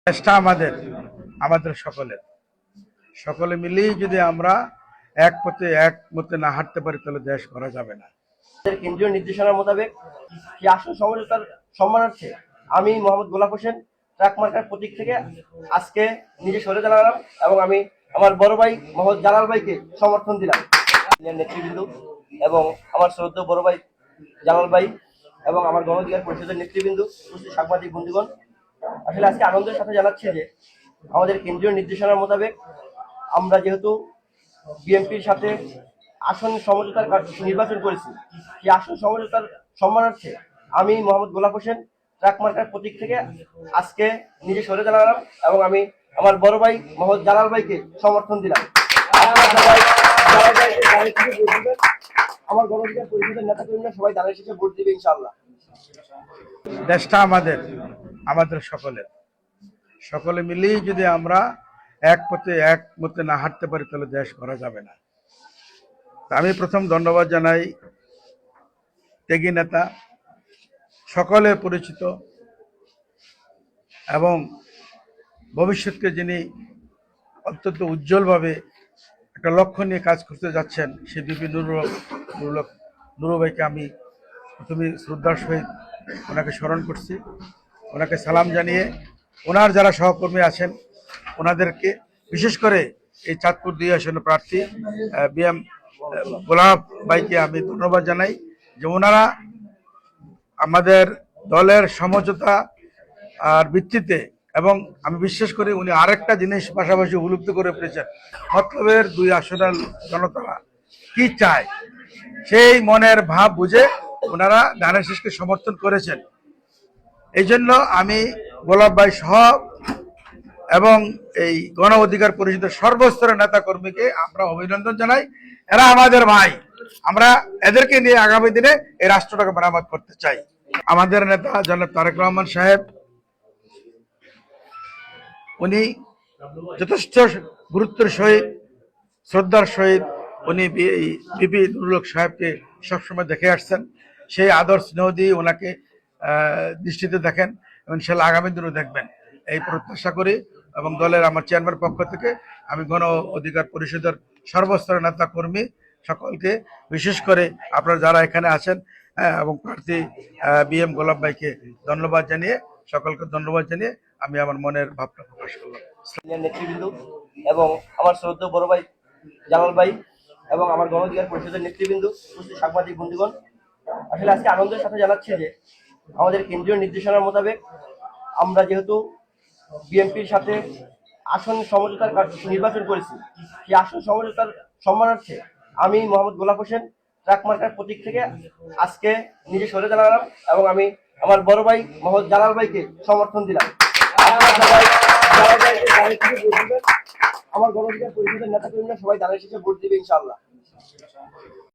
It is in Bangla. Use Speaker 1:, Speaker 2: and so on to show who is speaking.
Speaker 1: চেষ্টা আমাদের আমাদের সকলের সকলে মিলেই যদি আমরা এক পথে এক মতে না হাঁটতে পারি তাহলে দেশ করা যাবে না।
Speaker 2: কেন্দ্রীয় নির্দেশনার মোতাবেক কি আসন সমঝোতার সম্মানার্থে আমি মোহাম্মদ গোলাপ হোসেন ট্রাক মার্কার প্রতীক থেকে আজকে নিজে সরে দাঁড়ালাম এবং আমি আমার বড় ভাই মোহাম্মদ জালাল ভাইকে সমর্থন দিলাম। নেতৃবৃন্দ এবং আমার শ্রদ্ধেয় বড় ভাই জালাল ভাই এবং আমার গণ অধিকার পরিষদের নেতৃবৃন্দ, উপস্থিত সাংবাদিক বন্ধুগণ, আসলে আজকে আনন্দের সাথে জানাচ্ছি যে আমাদের কেন্দ্রীয় নির্দেশনার মোতাবেক আমরা যেহেতু বিএনপির সাথে আসন সমঝোতার নির্বাচন করেছি, সেই আসন সমঝোতার সম্মানার্থে আমি মোহাম্মদ গোলাপ হোসেন ট্রাক মার্কার প্রতীক থেকে আজকে নিজে সরে দাঁড়ালাম এবং আমি আমার বড় ভাই মোহাম্মদ জালাল ভাইকে সমর্থন দিলাম। আমার গণ অধিকার পরিষদের নেতা কর্মীরা সবাই দানের শেষে ভোট দিবে ইনশাআল্লাহ।
Speaker 1: দেশটা আমাদের আমাদের সকলের সকলে মিলেই যদি আমরা এক পথে এক মতে না হাঁটতে পারি তাহলে দেশ করা যাবে না। আমি প্রথম ধন্যবাদ জানাই ত্যাগী নেতা, সকলে পরিচিত এবং ভবিষ্যৎকে যিনি অত্যন্ত উজ্জ্বলভাবে একটা লক্ষ্য নিয়ে কাজ করতে যাচ্ছেন সেই বিপি নুরুল ভাইকে আমি প্রথমে শ্রদ্ধার সহিত ওনাকে স্মরণ করছি, ওনাকে সালাম জানিয়ে ওনার যারা সহকর্মী আছেন ওনাদেরকে, বিশেষ করে এই চাঁদপুর 2 আসনের প্রার্থী বিএম গোলাপ ভাইকে আমি ধন্যবাদ জানাই যে ওনারা আমাদের দলের সমঝোতা আর ভিত্তিতে, এবং আমি বিশ্বাস করি উনি আরেকটা জিনিস পাশাপাশি উপলব্ধি করে পেরেছেন, মতলবের 2 আসনের জনতা কি চায় সেই মনের ভাব বুঝে ওনারা ধানের শীষকে সমর্থন করেছেন। এই জন্য আমি গোলাপ ভাই সহ এবং এই গণ অধিকার পরিষদের সর্বস্তরের নেতা কর্মীকে আমরা অভিনন্দন জানাই। এরা আমাদের ভাই, আমরা এদেরকে নিয়ে আগামী দিনে এই রাষ্ট্রটাকে মেরামত করতে চাই। আমাদের নেতা জনাব তারেক রহমান সাহেব, উনি যথেষ্ট গুরুত্বের সহিত শ্রদ্ধার সহিত উনি বিপি নুরুল সাহেবকে সবসময় দেখে আসছেন। সেই আদর স্নেহ দিয়ে ওনাকে দৃষ্টিতে দেখেন এবং ইনশাআল্লাহ আগামী দিনও দেখবেন এই প্রত্যাশা করি। এবং দলের আমার চেয়ারম্যানের পক্ষ থেকে আমি গণ অধিকার পরিষদের সর্বস্তরের নেতা কর্মী সকলকে, বিশেষ করে আপনারা যারা এখানে আছেন এবং প্রার্থী বিএম গোলাপ ভাইকে ধন্যবাদ জানিয়ে, সকলকে ধন্যবাদ জানিয়ে আমি আমার মনের ভাবটা প্রকাশ করলাম।
Speaker 2: নেতৃবৃন্দ এবং আমার শ্রদ্ধেয় বড় ভাই জালাল ভাই এবং আমার গণ অধিকার পরিষদের নেতৃবৃন্দ, উপস্থিত সাংবাদিক বন্ধুগণ, আসলে আজকে আনন্দের সাথে জানাচ্ছি যে আমাদের কেন্দ্রীয় নির্দেশনার মোতাবেক আমরা যেহেতু বিএনপির সাথে আসন সমঝোতার নির্বাচন করেছি, সেই আসন সমঝোতার সম্মানার্থে আমি মোহাম্মদ গোলাপ হোসেন ট্রাক মার্কার প্রতীক থেকে আজকে নিজে সরে দাঁড়ালাম এবং আমি আমার বড় ভাই মোহাম্মদ জালাল ভাইকে সমর্থন দিলাম। আমার গণ অধিকার পরিষদের নেতা কর্মীরা সবাই দানের শেষে ভোট দিবে ইনশাআল্লাহ।